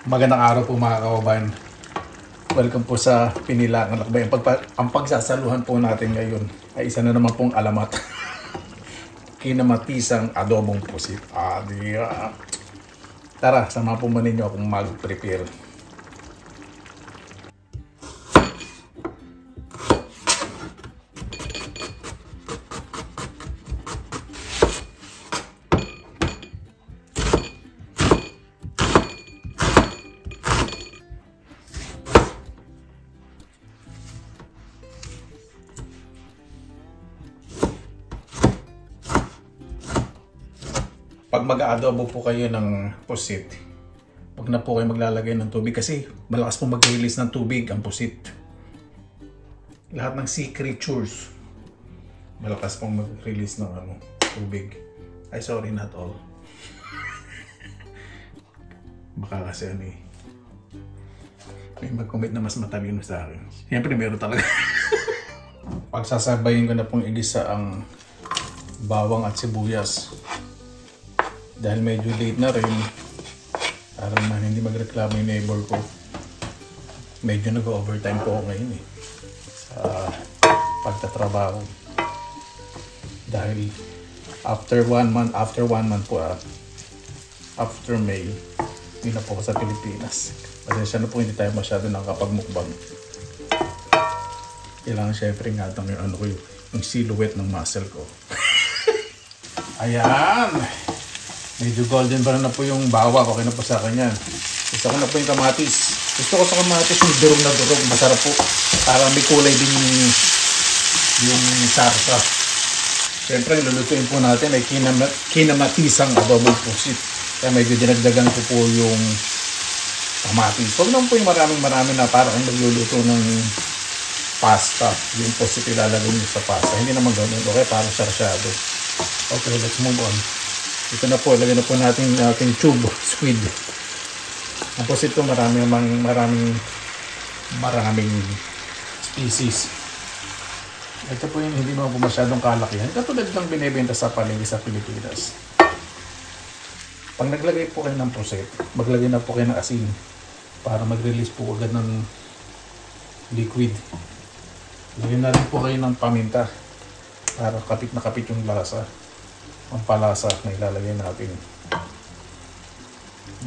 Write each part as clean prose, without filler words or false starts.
Magandang araw po mga kababayan. Welcome po sa Pinilaang Lakbay. Ang pagsasaluhan po natin ngayon ay isa na naman pong alamat. Kinamatisang adobong pusit. Tara, sama po man ninyo akong mag-prepare. Pag mag-aadobo po kayo ng pusit, huwag na po kayo maglalagay ng tubig kasi malakas po mag-release ng tubig ang pusit. Lahat ng sea creatures malakas pong mag-release ng tubig. Ay, sorry, not all. Baka kasi may mag-comment na mas matalino sa akin. Siyempre meron talaga. Pagsasabayin ko na pong igisa ang bawang at sibuyas. Dahil medyo late na rin, para naman hindi magreklamo yung neighbor ko. Medyo nag-overtime po ako ngayon sa pagtatrabaho. Dahil after one month po, after May, hindi na po ako sa Pilipinas. Pasensya na po, hindi tayo masyado nakakapagmukbang. Kailangan syempre nga yung silhouette ng muscle ko. Ayan! Medyo golden brown na po yung bawang. Okay na po sa akin yan. Gusto ko na po yung kamatis. Gusto ko sa kamatis yung durog na durog. Masarap po. Para may kulay din yung sarsa. Siyempre, lulutuin po natin ay kinamatisang adobong pusit. Kaya medyo dinagdagan ko po yung kamatis. Huwag naman po yung marami na para kung nagluluto ng pasta. Yung pusit ilalagay nyo sa pasta. Hindi naman ganun. Okay, parang sarsyado. Okay, let's move on. Ito na po, lagyan na po natin ating tube squid. Tapos ito maraming species. Ito po yung hindi mo po masyadong kalakihan. Katulad ng binibenta sa palengke sa Pilipinas. Pag naglagay po kayo ng pusit, maglagay na po kayo ng asin para mag-release po agad ng liquid. Lagyan na rin po kayo ng paminta para kapit na kapit yung lasa. Ang palasa na ilalagay natin.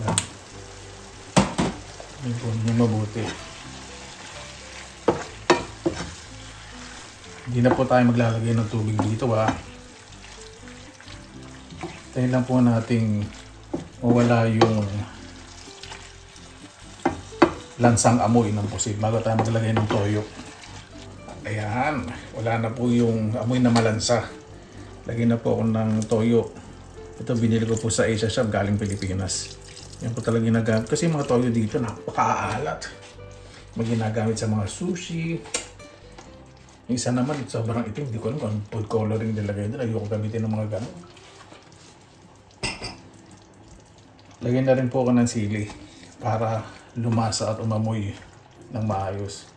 Yan. Yung mabuti. Hindi na po tayo maglalagay ng tubig dito Tayo lang po nating mawala yung lansang amoy ng pusit bago tayo maglagay ng toyo. Ayan. Wala na po yung amoy na malansa. Lagyan na po ako ng toyo. Ito binili ko po sa Asia Shop galing Pilipinas. Yan po talaga ginagamit. Kasi yung mga toyo dito napakaalat. May ginagamit sa mga sushi. Yung isa naman sobrang itim. Hindi ko alam kung food coloring nilagay doon. Ayoko gamitin ng mga gano'n. Lagyan na rin po ako ng sili para lumasa at umamoy ng maayos.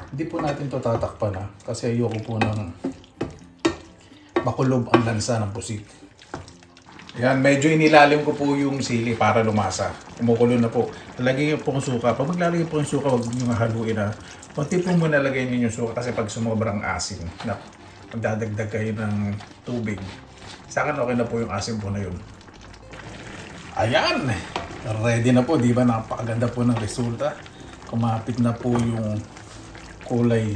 Hindi po natin ito tatakpan kasi ayoko po ng makulob ang lansa ng pusit. Ayan, medyo inilalim ko po yung sili para lumasa. Kumukulo na po. Lagyan niyo po ang suka. Pag maglalagay po yung suka, huwag niyo haluin konti po muna lagay niyo yung suka kasi pag sumobrang asin, magdadagdag kayo ng tubig. Sa akin okay na po yung asin po na yun. Ayan! Ready na po, di ba? Napakaganda po ng resulta. Kumapit na po yung kulay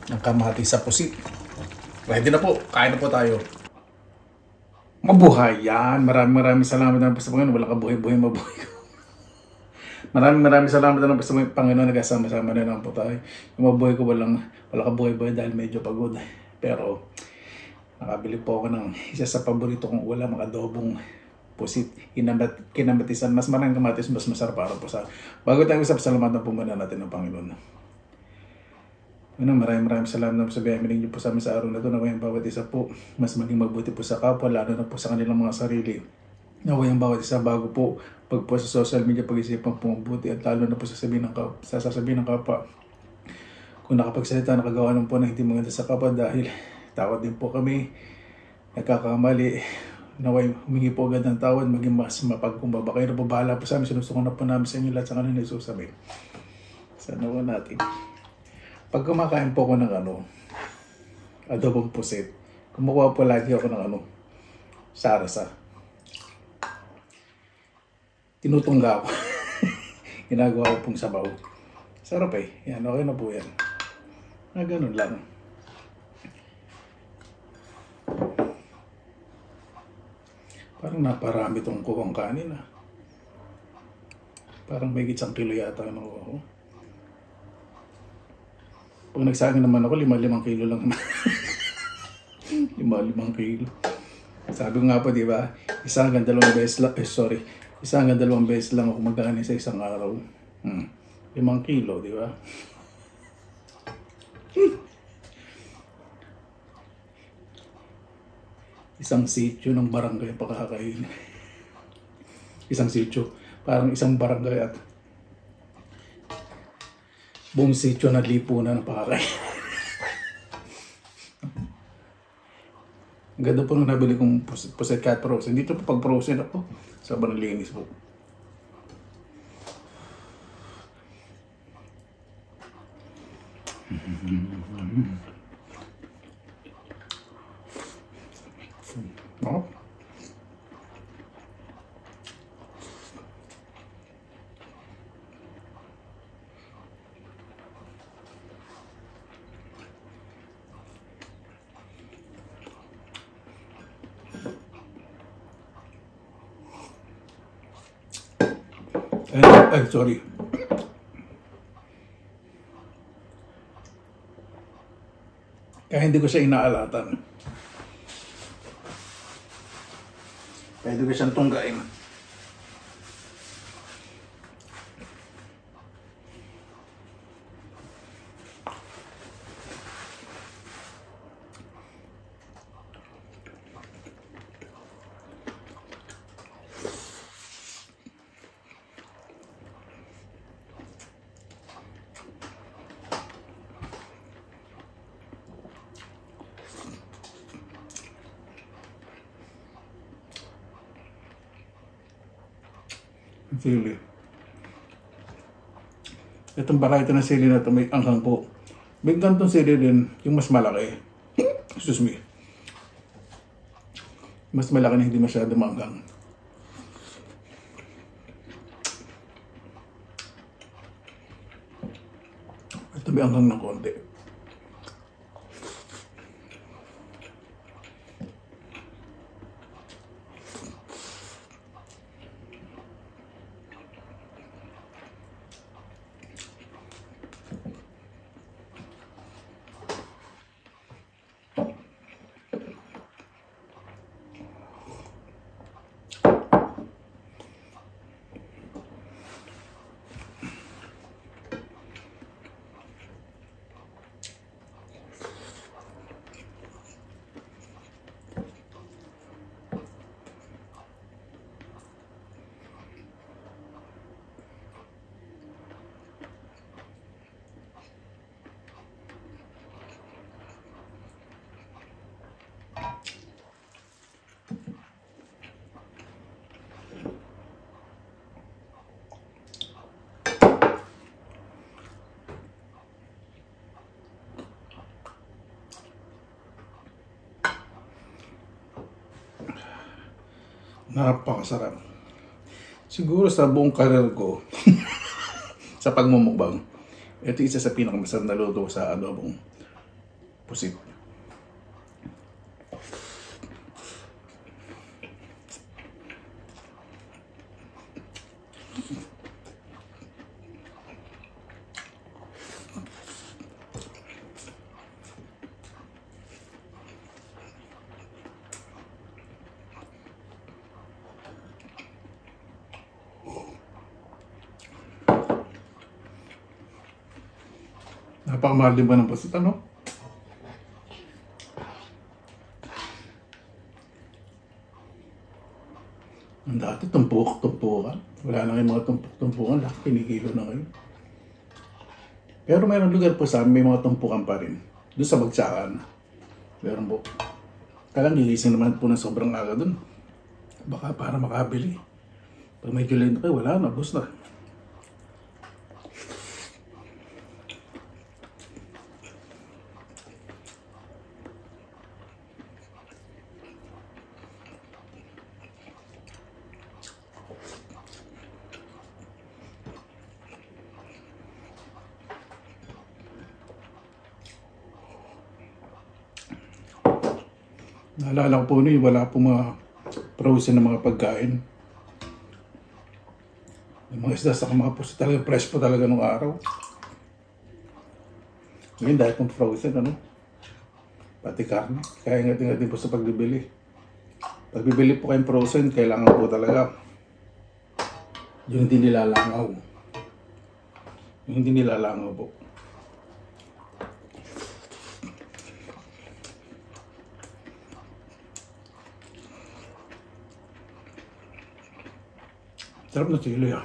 ng kamatis sa pusit. Ready na po. Kain na po tayo. Mabuhay yan. Maraming salamat na po sa Panginoon. Wala ka buhay-buhay, mabuhay ko. Maraming salamat na po sa Panginoon. Nagkasama-sama na lang po tayo. Yung mabuhay ko wala ka buhay-buhay dahil medyo pagod. Pero nakabili po ako ng isa sa paborito kong ulam, mga adobong pusit. Kinamatisan. Mas maraming kamatis, mas masarap para po sa. Bago tayo salamatan po muna natin ng Panginoon. Maraming salamat po sa biyaya ninyo po sa amin sa araw na ito. Naway ang bawat isa po mas maging mabuti po sa kapwa, lalo na po sa kanilang mga sarili. Naway ang bawat isa bago po pag po sa social media pag-isipan po mabuti at lalo na po sasabihin ng kapwa kung nakapagsalita, nakagawa ng po na hindi maganda sa kapwa dahil tawad din po kami, nagkakamali. Naway humingi po agad ng tawad, maging mas mapagkumbaba. Kayo na po bahala po sa amin, sinusuko na po namin sa inyo lahat sa kanila nagsusabi. Sana po natin. Pag kumakain po ako ng adobong pusit, kumukuha po lagi ako ng sarasa. Tinutungga ako. Ginagawa ko pong sabaw. Sarap eh. Yan, okay na po yan. Ganun lang. Parang naparami itong kuhang kanin ah. Parang may 1 kilo yata ng kuho. Pag nagsagin naman ako, 5 kilo lang naman. 5 kilo. Sabi ko nga po, di ba? Isa hanggang 2 beses lang. Isa hanggang 2 beses lang ako magkakanin sa isang araw. 5 kilo, di ba? Isang sitio ng barangay pakakain. Isang sitio. Parang isang barangay at buong sitio na lipunan ng pakakain. Ang ganda po nung nabili kong puset cat frozen. Dito po pag frozen ako, sobrang linis po. Oh. Ay, sorry. Kaya hindi ko siya inaalatan. Pwede ko siyang tunggain. Sili. Itong variety ng sili na ito may anghang po. May gantong sili din, yung mas malaki. Excuse me. Mas malaki na hindi masyado maanghang. Ito may anghang ng konti. Napakasarap. Siguro sa buong career ko sa pagmumukbang, ito isa sa pinakamasarap na luto sa adobong pusit. Napakamahal din ba ng pusit, ano? Ang dati, tumpuk-tumpukan. Wala na kayong mga tumpuk-tumpukan. Lahat kinikilo na kayo. Pero mayroong lugar po sa amin, may mga tumpukan pa rin. Doon sa Bagsakan. Meron po. Kailang gigising naman po ng sobrang aga doon. Baka para makabili. Pag medyo late kayo, wala na, bus na. Naalala ko po noon, wala po mga frozen na mga pagkain. Yung mga isda sa mga puso talaga, fresh po talaga nung araw. Ngayon dahil pong frozen, ano? Pati karne. Kaya ingat-ingat din po sa pagbibili. Pag bibili po kayong frozen, kailangan po talaga yung hindi nilalangaw. Yung hindi nilalangaw po. Sarap na chili ah.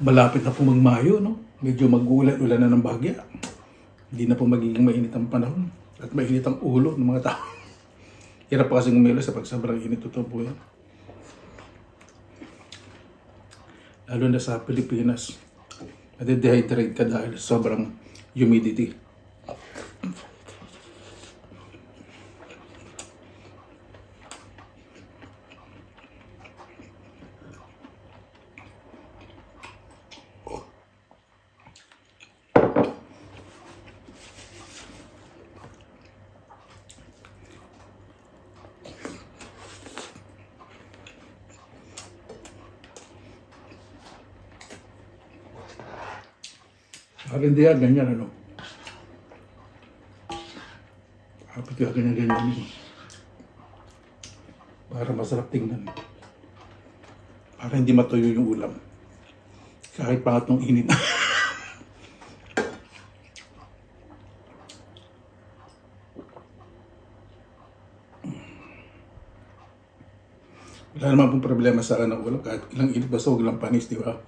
Malapit na po magmayo, no? Medyo mag-ulan-ulan na ng bagya. Hindi na po magiging mainit ang panahon. At mainit ang ulo ng mga tao. Hirap pa kasing umilo sa pag sobrang init. Totoo po yan. Lalo na sa Pilipinas. Nade-dehydrate ka dahil sobrang humidity. Akin diyan, ganyan ano. Kapit ka ganyan-ganyan. Para masarap tingnan. Para hindi matuyo yung ulam. Kahit pangatong init. Wala naman pong problema sa akin ng ulam. Kahit ilang init basta huwag lang panis, di ba?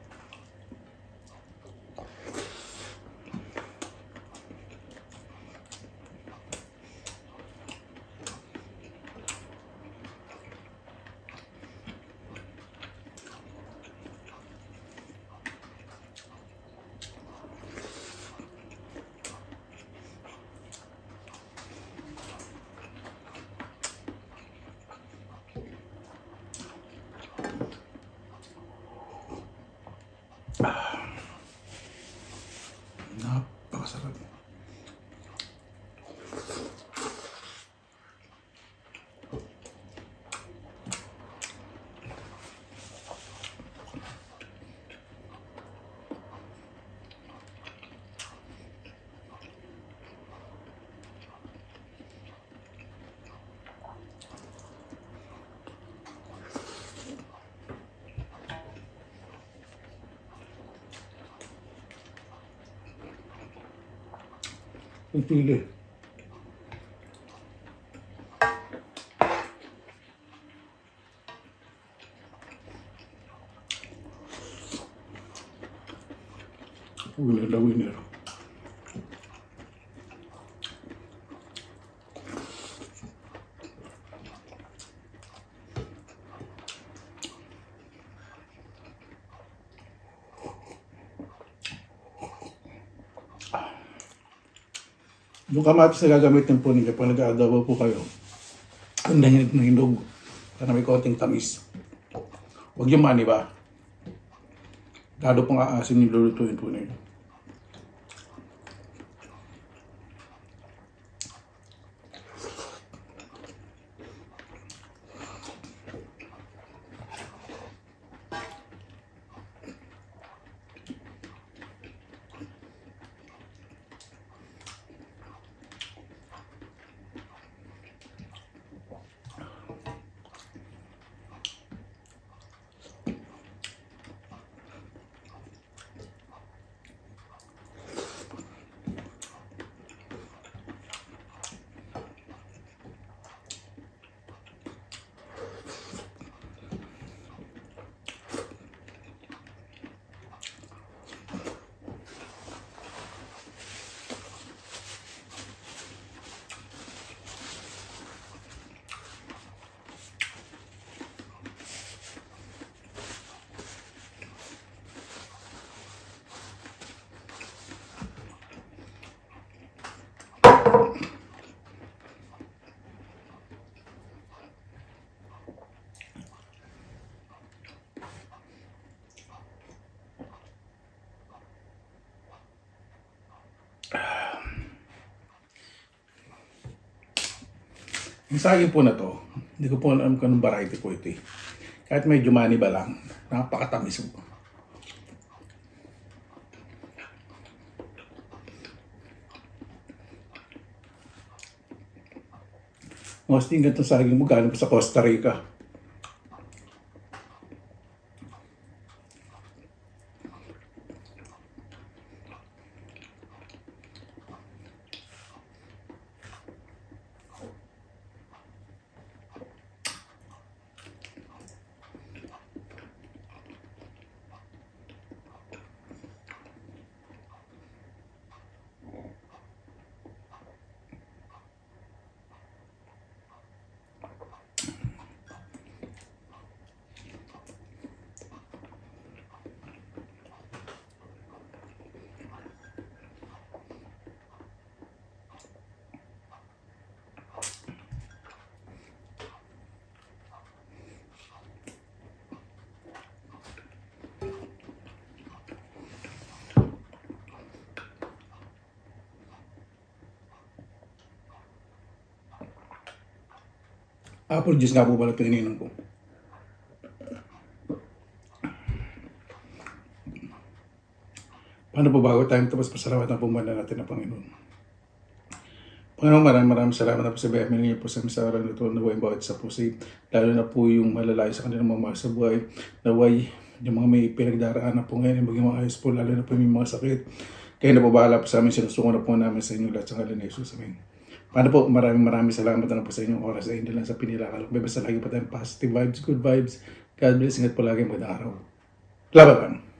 Napakasarap. Yung pili. Winner na winner. Yung kamatis na gagamitin po ninyo pag nag-adobo po kayo, ang nahinog na hinog para may konting tamis. Huwag yung mani ba? Lalo pong aasin yung lulutuin po ninyo. Yung saging po na to, hindi ko po alam kung anong variety po ito eh. Kahit medyo mani ba lang, napakatamis po. Mostly yung ganitong saging mo galing po sa Costa Rica. Apple juice nga po pala ito ininom ko. Paano po bago tayo tapos pasalamatan po muna natin ang Panginoon. Panginoon, maraming salamat na po sa biyaya niyo po sa araw na ito na buhay bawat isa po sa lalo na po yung malalayo sa kanilang mga sa buhay. Naway, yung mga may pinagdaraan na po ngayon, maging maayos po, lalo na po yung mga sakit. Kaya na po bahala po sa amin, sinusuko na po namin sa inyo lahat sa ngalan ni Jesus. Amen. Paano po, maraming salamat na po sa inyong oras ay hindi lang sa pinilakalok. Basta lagi po tayong positive vibes, good vibes. God bless, ingat po lagi, magandang araw. Laban!